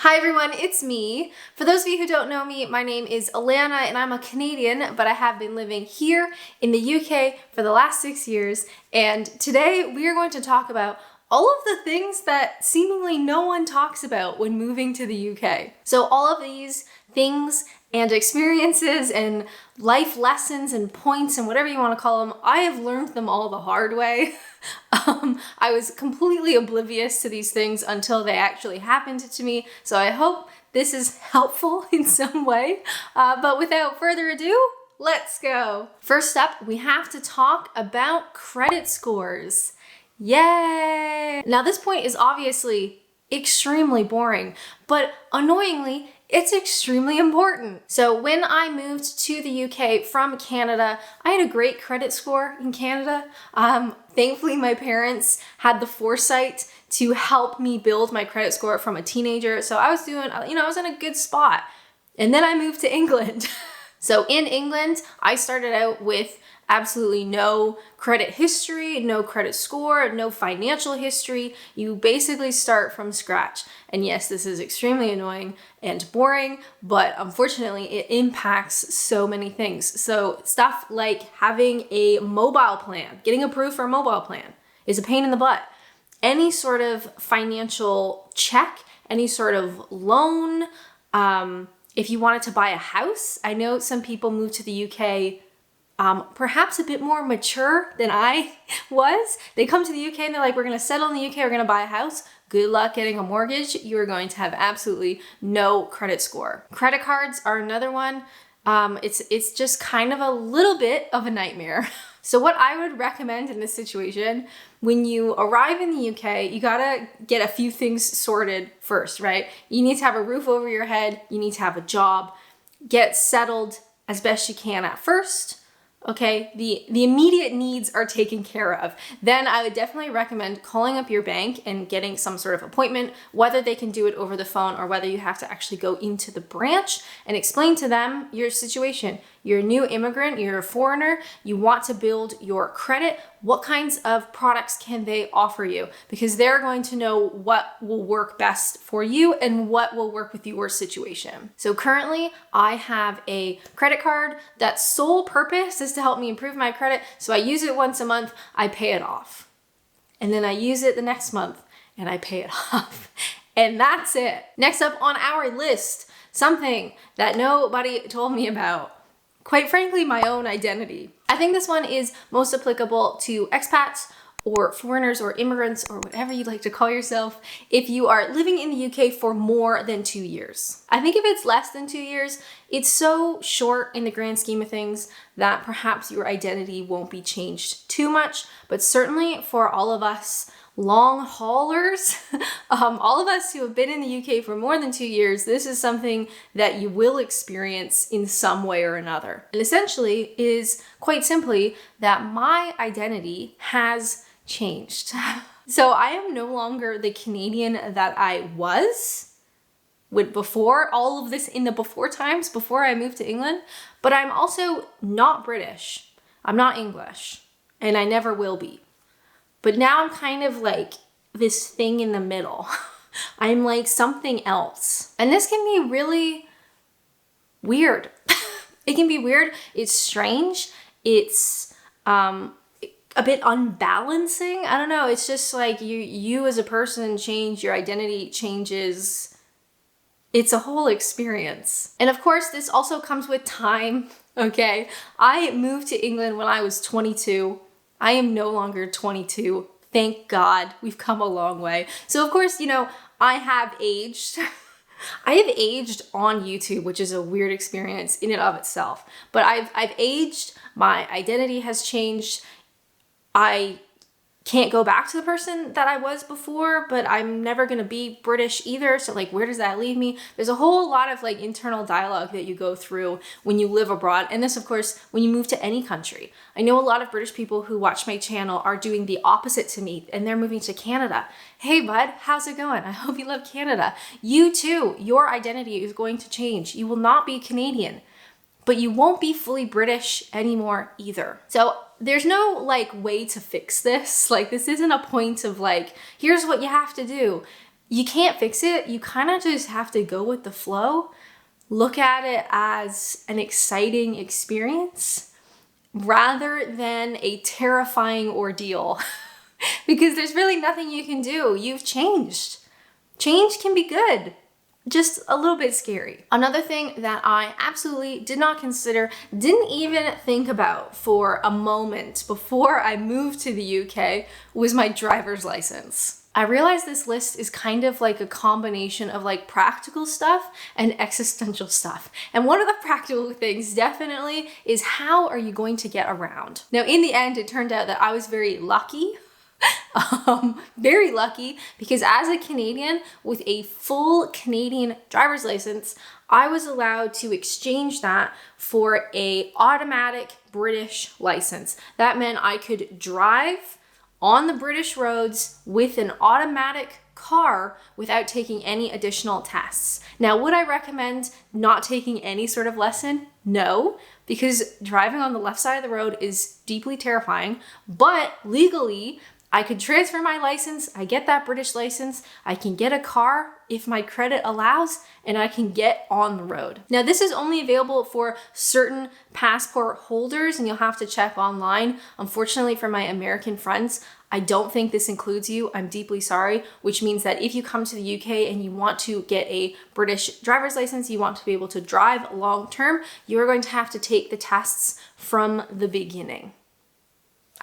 Hi everyone, it's me. For those of you who don't know me, my name is Alanna and I'm a Canadian, but I have been living here in the UK for the last 6 years. And today we are going to talk about all of the things that seemingly no one talks about when moving to the UK. So all of these things and experiences and life lessons and points and whatever you want to call them, I have learned them all the hard way. I was completely oblivious to these things until they actually happened to me. So I hope this is helpful in some way. But without further ado, let's go. First up, we have to talk about credit scores. Yay! Now this point is obviously extremely boring, but annoyingly, it's extremely important. So when I moved to the UK from Canada, I had a great credit score in Canada. Thankfully, my parents had the foresight to help me build my credit score from a teenager. So I was doing, I was in a good spot. And then I moved to England. So in England, I started out with absolutely no credit history, no credit score, no financial history. You basically start from scratch. And yes, this is extremely annoying and boring, but unfortunately it impacts so many things. So stuff like having a mobile plan, getting approved for a mobile plan is a pain in the butt. Any sort of financial check, any sort of loan, if you wanted to buy a house, I know some people move to the UK perhaps a bit more mature than I was. They come to the UK and they're like, we're going to settle in the UK, we're going to buy a house. Good luck getting a mortgage. You're going to have absolutely no credit score. Credit cards are another one. It's just kind of a little bit of a nightmare. So what I would recommend in this situation, when you arrive in the UK, you gotta get a few things sorted first, right? You need to have a roof over your head. You need to have a job. Get settled as best you can at first. Okay, the immediate needs are taken care of. Then I would definitely recommend calling up your bank and getting some sort of appointment, whether they can do it over the phone or whether you have to actually go into the branch and explain to them your situation. You're a new immigrant, you're a foreigner, you want to build your credit. What kinds of products can they offer you? Because they're going to know what will work best for you and what will work with your situation. So currently I have a credit card that's sole purpose is to help me improve my credit. So I use it once a month, I pay it off. And then I use it the next month and I pay it off. And that's it. Next up on our list, something that nobody told me about. Quite frankly, my own identity. I think this one is most applicable to expats or foreigners or immigrants or whatever you'd like to call yourself if you are living in the UK for more than 2 years. I think if it's less than 2 years, it's so short in the grand scheme of things that perhaps your identity won't be changed too much, but certainly for all of us long haulers, all of us who have been in the UK for more than 2 years, this is something that you will experience in some way or another. And essentially is quite simply that my identity has changed. So I am no longer the Canadian that I was with before all of this in the before times, before I moved to England, but I'm also not British. I'm not English, and I never will be. But now I'm kind of like this thing in the middle. I'm like something else. And this can be really weird. It can be weird. It's strange. It's a bit unbalancing. I don't know. It's just like you as a person change, your identity changes. It's a whole experience. And of course, this also comes with time, okay? I moved to England when I was 22. I am no longer 22. Thank God. We've come a long way. So of course, I have aged. I have aged on YouTube, which is a weird experience in and of itself. But I've aged. My identity has changed. I can't go back to the person that I was before, but I'm never gonna be British either. So like, where does that leave me? There's a whole lot of like internal dialogue that you go through when you live abroad. And this, of course, when you move to any country. I know a lot of British people who watch my channel are doing the opposite to me and they're moving to Canada. Hey bud, how's it going? I hope you love Canada. You too, your identity is going to change. You will not be Canadian, but you won't be fully British anymore either. So there's no like way to fix this. Like, this isn't a point of like, here's what you have to do. you can't fix it. You kind of just have to go with the flow. Look at it as an exciting experience rather than a terrifying ordeal because there's really nothing you can do. You've changed. Change can be good, just a little bit scary. Another thing that I absolutely did not consider, didn't even think about for a moment before I moved to the UK was my driver's license. I realized this list is kind of like a combination of like practical stuff and existential stuff. And one of the practical things definitely is how are you going to get around? Now, in the end, it turned out that I was very lucky. Very lucky because as a Canadian with a full Canadian driver's license, I was allowed to exchange that for a automatic British license. That meant I could drive on the British roads with an automatic car without taking any additional tests. Now, would I recommend not taking any sort of lesson? No, because driving on the left side of the road is deeply terrifying, but legally, I could transfer my license, I get that British license, I can get a car if my credit allows, and I can get on the road. Now, this is only available for certain passport holders, and you'll have to check online. Unfortunately, for my American friends, I don't think this includes you. I'm deeply sorry, which means that if you come to the UK and you want to get a British driver's license, you want to be able to drive long term, you're going to have to take the tests from the beginning.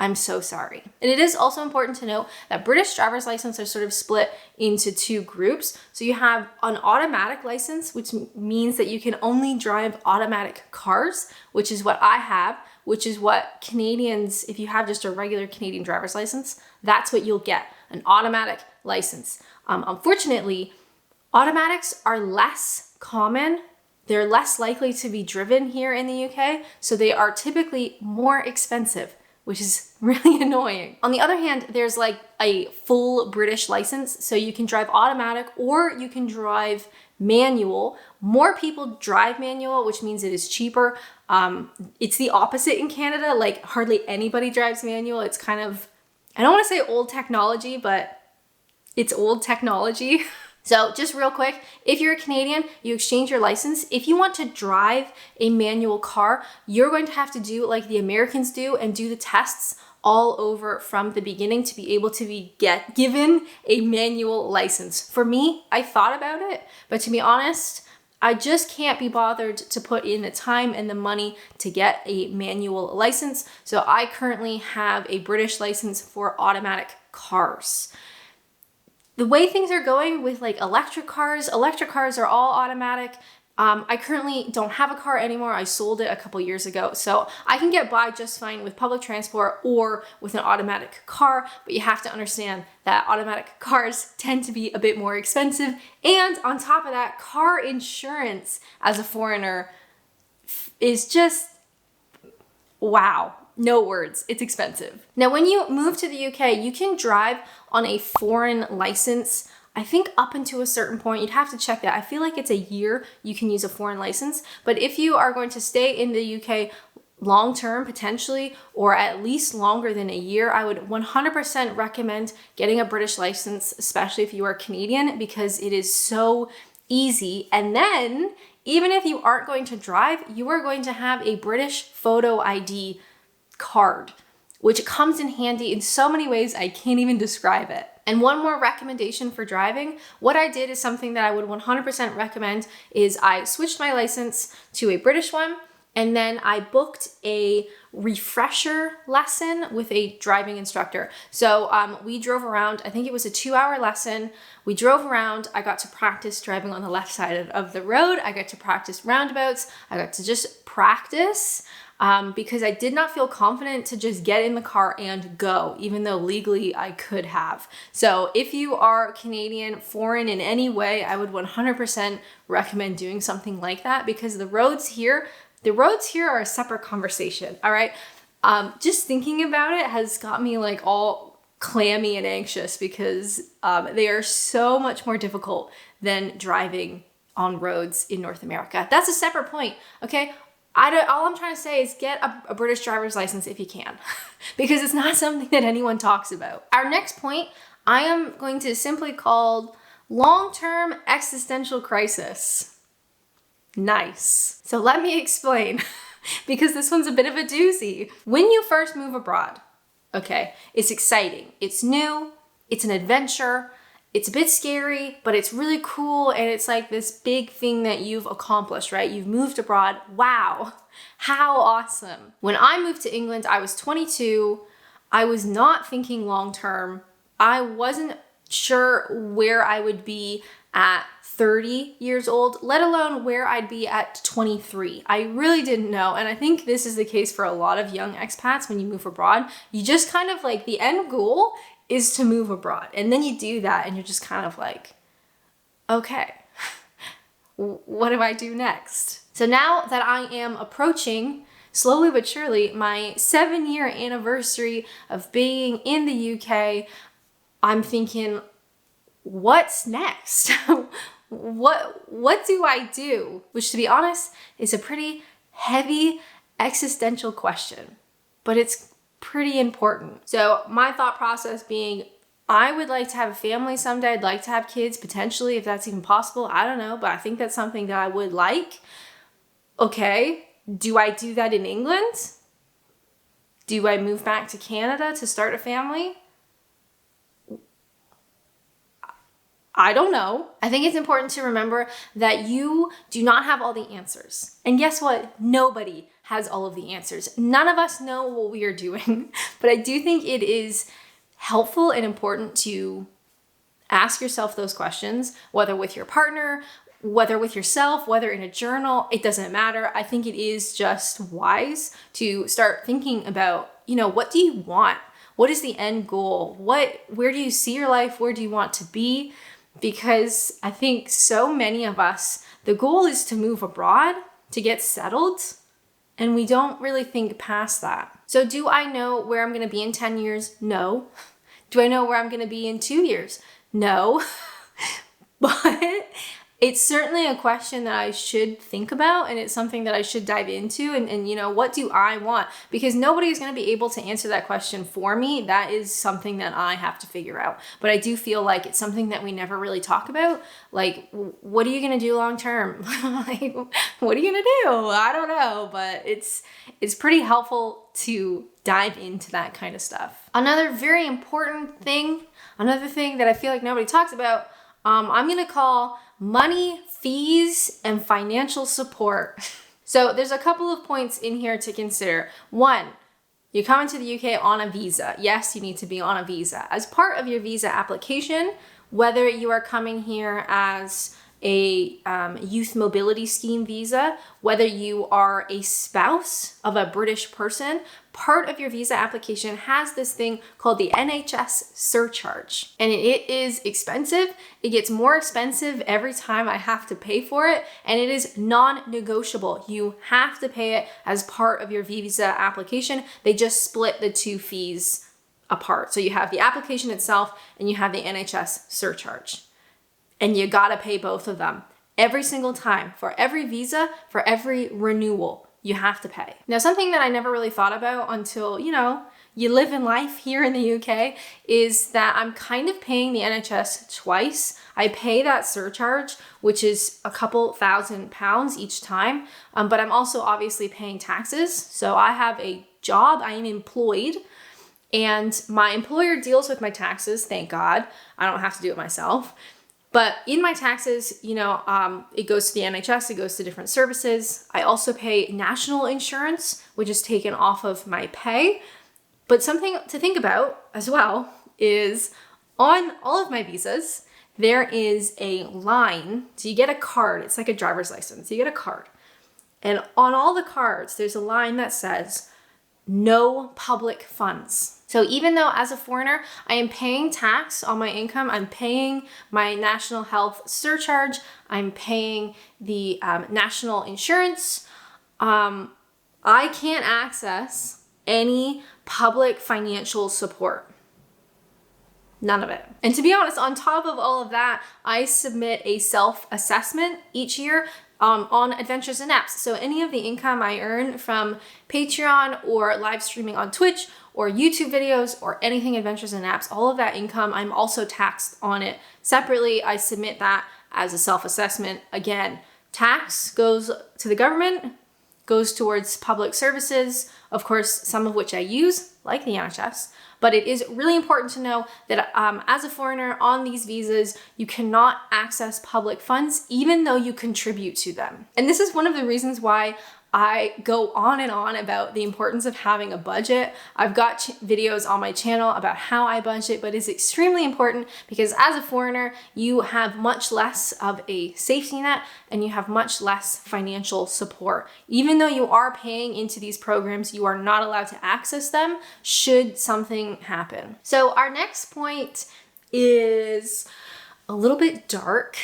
I'm so sorry. And it is also important to note that British driver's license are sort of split into two groups. So you have an automatic license, which means that you can only drive automatic cars, which is what I have, which is what Canadians, if you have just a regular Canadian driver's license, that's what you'll get, an automatic license. Unfortunately, automatics are less common. They're less likely to be driven here in the UK, so they are typically more expensive, which is really annoying. On the other hand, there's like a full British license, so you can drive automatic or you can drive manual. More people drive manual, which means it is cheaper. It's the opposite in Canada, like hardly anybody drives manual. It's kind of, I don't want to say old technology, but it's old technology. So just real quick, if you're a Canadian, you exchange your license. If you want to drive a manual car, you're going to have to do like the Americans do and do the tests all over from the beginning to be able to be given a manual license. For me, I thought about it, but to be honest, I just can't be bothered to put in the time and the money to get a manual license. So I currently have a British license for automatic cars. The way things are going with like electric cars are all automatic. I currently don't have a car anymore. I sold it a couple years ago. So I can get by just fine with public transport or with an automatic car, but you have to understand that automatic cars tend to be a bit more expensive. And on top of that, car insurance as a foreigner is just, wow. No words, it's expensive. Now, when you move to the UK, you can drive on a foreign license, I think up until a certain point. You'd have to check that. I feel like it's a year you can use a foreign license, but if you are going to stay in the UK long term, potentially, or at least longer than a year, I would 100% recommend getting a British license, especially if you are Canadian, because it is so easy. And then, even if you aren't going to drive, you are going to have a British photo ID card, which comes in handy in so many ways I can't even describe it. And one more recommendation for driving, what I did is something that I would 100% recommend is I switched my license to a British one, and then I booked a refresher lesson with a driving instructor. So we drove around, I think it was a 2-hour lesson. We drove around, I got to practice driving on the left side of the road. I got to practice roundabouts. I got to just practice because I did not feel confident to just get in the car and go, even though legally I could have. So if you are Canadian, foreign in any way, I would 100% recommend doing something like that because the roads here are a separate conversation, all right? Just thinking about it has got me like all clammy and anxious because they are so much more difficult than driving on roads in North America. That's a separate point, okay? All I'm trying to say is get a British driver's license if you can, because it's not something that anyone talks about. Our next point, I am going to simply call Long-term existential crisis. Nice. So let me explain, because this one's a bit of a doozy. When you first move abroad, okay, it's exciting, it's new, it's an adventure, it's a bit scary, but it's really cool, and it's like this big thing that you've accomplished, right? You've moved abroad. Wow, how awesome. When I moved to England, I was 22. I was not thinking long-term. I wasn't sure where I would be at 30 years old, let alone where I'd be at 23. I really didn't know. And I think this is the case for a lot of young expats when you move abroad. You just kind of like, the end goal is to move abroad. And then you do that and you're just kind of like, okay, what do I do next? So now that I am approaching, slowly but surely, my 7-year anniversary of being in the UK, I'm thinking, what's next? What do I do? Which, to be honest, is a pretty heavy existential question, but it's pretty important. So my thought process being, I would like to have a family someday. I'd like to have kids, potentially, if that's even possible. I don't know, but I think that's something that I would like. Okay, do I do that in England? Do I move back to Canada to start a family? I don't know. I think it's important to remember that you do not have all the answers. And guess what? Nobody has all of the answers. None of us know what we are doing. But I do think it is helpful and important to ask yourself those questions, whether with your partner, whether with yourself, whether in a journal, it doesn't matter. I think it is just wise to start thinking about, what do you want? What is the end goal? Where do you see your life? Where do you want to be? Because I think so many of us, the goal is to move abroad, to get settled, and we don't really think past that. So do I know where I'm gonna be in 10 years? No. Do I know where I'm gonna be in 2 years? No. But it's certainly a question that I should think about, and it's something that I should dive into, and what do I want? Because nobody is going to be able to answer that question for me. That is something that I have to figure out. But I do feel like it's something that we never really talk about. Like, what are you going to do long term? Like, what are you going to do? I don't know, but it's pretty helpful to dive into that kind of stuff. Another very important thing, another thing that I feel like nobody talks about, I'm going to call money, fees, and financial support. So there's a couple of points in here to consider. One, you're coming to the UK on a visa. Yes, you need to be on a visa. As part of your visa application, whether you are coming here as a youth mobility scheme visa, whether you are a spouse of a British person, part of your visa application has this thing called the NHS surcharge. And it is expensive. It gets more expensive every time I have to pay for it. And it is non-negotiable. You have to pay it as part of your visa application. They just split the two fees apart. So you have the application itself and you have the NHS surcharge. And you gotta pay both of them every single time. For every visa, for every renewal, you have to pay. Now, something that I never really thought about until, you live in life here in the UK is that I'm kind of paying the NHS twice. I pay that surcharge, which is a couple £1,000 each time, but I'm also obviously paying taxes. So I have a job, I am employed, and my employer deals with my taxes, thank God. I don't have to do it myself. But in my taxes, it goes to the NHS, it goes to different services. I also pay national insurance, which is taken off of my pay. But something to think about as well is on all of my visas, there is a line. So you get a card, it's like a driver's license, you get a card. And on all the cards, there's a line that says, no public funds. So even though as a foreigner, I am paying tax on my income, I'm paying my national health surcharge, I'm paying the national insurance, I can't access any public financial support. None of it. And to be honest, on top of all of that, I submit a self-assessment each year on Adventures in Apps. So any of the income I earn from Patreon or live streaming on Twitch or YouTube videos or anything adventures in apps, all of that income, I'm also taxed on it separately. I submit that as a self-assessment. Again, tax goes to the government, goes towards public services, of course, some of which I use, like the NHS. But it is really important to know that as a foreigner on these visas, you cannot access public funds, even though you contribute to them. And this is one of the reasons why I go on and on about the importance of having a budget. I've got videos on my channel about how I budget, but it's extremely important because as a foreigner, you have much less of a safety net and you have much less financial support. Even though you are paying into these programs, you are not allowed to access them should something happen. So our next point is a little bit dark.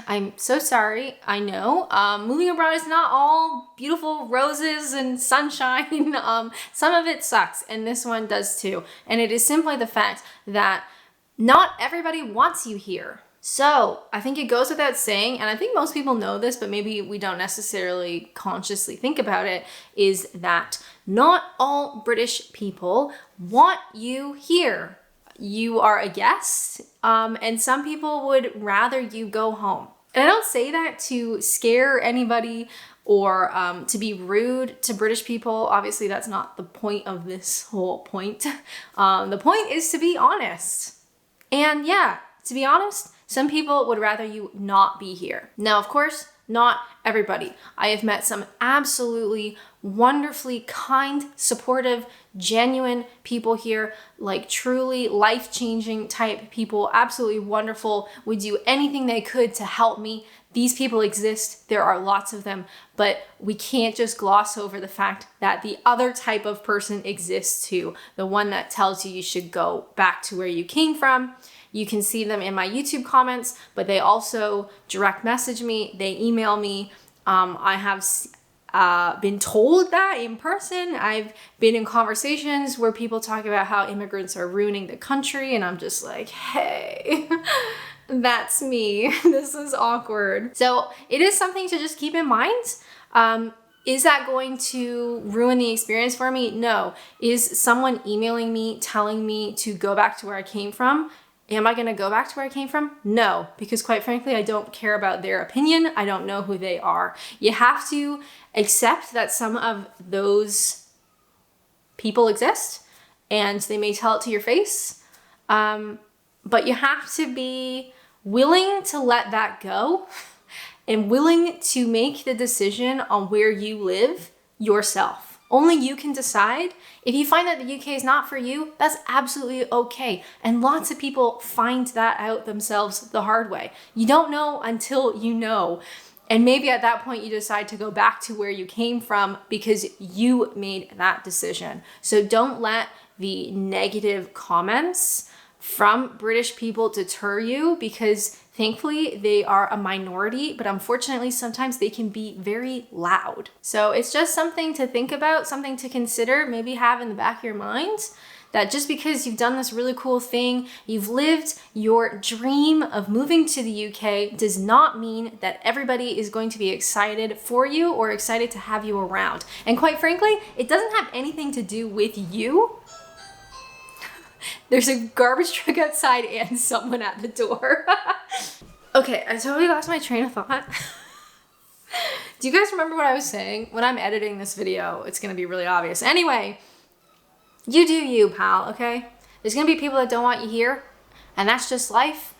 I'm so sorry, I know. Moving abroad is not all beautiful roses and sunshine. Some of it sucks, and this one does too. And it is simply the fact that not everybody wants you here. So I think it goes without saying, and I think most people know this, but maybe we don't necessarily consciously think about it, is that not all British people want you here. You are a guest, and some people would rather you go home. And I don't say that to scare anybody or to be rude to British people. Obviously, that's not the point of this whole point. The point is to be honest. And yeah, to be honest, some people would rather you not be here. Now, of course, not everybody. I have met some absolutely wonderfully kind, supportive, genuine people here, like truly life-changing type people, absolutely wonderful, would do anything they could to help me. These people exist, there are lots of them, but we can't just gloss over the fact that the other type of person exists too, the one that tells you you should go back to where you came from. You can see them in my YouTube comments, but they also direct message me, they email me. I have been told that in person. I've been in conversations where people talk about how immigrants are ruining the country, and I'm just like, hey, that's me. This is awkward. So it is something to just keep in mind. Is that going to ruin the experience for me? No. Is someone emailing me, telling me to go back to where I came from? Am I gonna go back to where I came from? No, because quite frankly, I don't care about their opinion. I don't know who they are. You have to accept that some of those people exist and they may tell it to your face, but you have to be willing to let that go and willing to make the decision on where you live yourself. Only you can decide. If you find that the UK is not for you, that's absolutely okay. And lots of people find that out themselves the hard way. You don't know until you know. And maybe at that point you decide to go back to where you came from because you made that decision. So don't let the negative comments from British people deter you, because thankfully they are a minority, but unfortunately sometimes they can be very loud. So it's just something to think about, something to consider, maybe have in the back of your mind, that just because you've done this really cool thing, you've lived your dream of moving to the UK, does not mean that everybody is going to be excited for you or excited to have you around. And quite frankly, it doesn't have anything to do with you. There's a garbage truck outside and someone at the door. Okay, I totally lost my train of thought. Do you guys remember what I was saying? When I'm editing this video, it's gonna be really obvious. Anyway, you do you, pal, okay? There's gonna be people that don't want you here, and that's just life.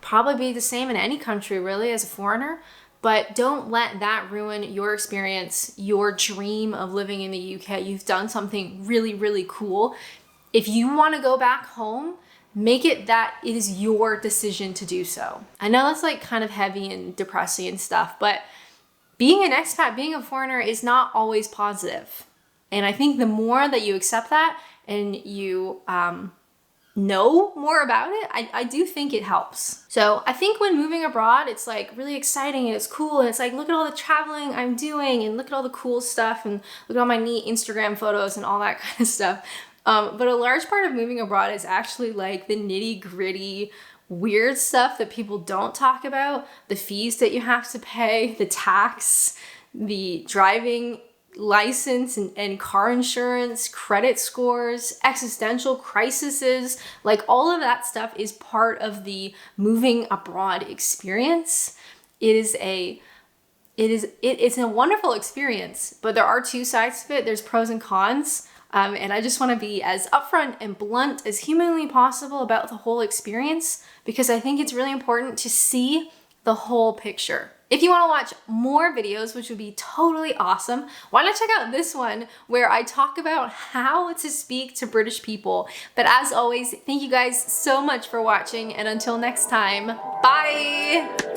Probably be the same in any country, really, as a foreigner. But don't let that ruin your experience, your dream of living in the UK. You've done something really, really cool. If you want to go back home, make it that it is your decision to do so. I know that's like kind of heavy and depressing and stuff, but being an expat, being a foreigner is not always positive. And I think the more that you accept that and you know more about it, I do think it helps. So I think when moving abroad, it's like really exciting and it's cool. And it's like, look at all the traveling I'm doing and look at all the cool stuff and look at all my neat Instagram photos and all that kind of stuff. But a large part of moving abroad is actually like the nitty gritty weird stuff that people don't talk about. The fees that you have to pay, the tax, the driving license and car insurance, credit scores, existential crises, like all of that stuff is part of the moving abroad experience. It's a wonderful experience, but there are two sides to it. There's pros and cons. And I just want to be as upfront and blunt as humanly possible about the whole experience, because I think it's really important to see the whole picture. If you want to watch more videos, which would be totally awesome, why not check out this one where I talk about how to speak to British people. But as always, thank you guys so much for watching, and until next time, bye!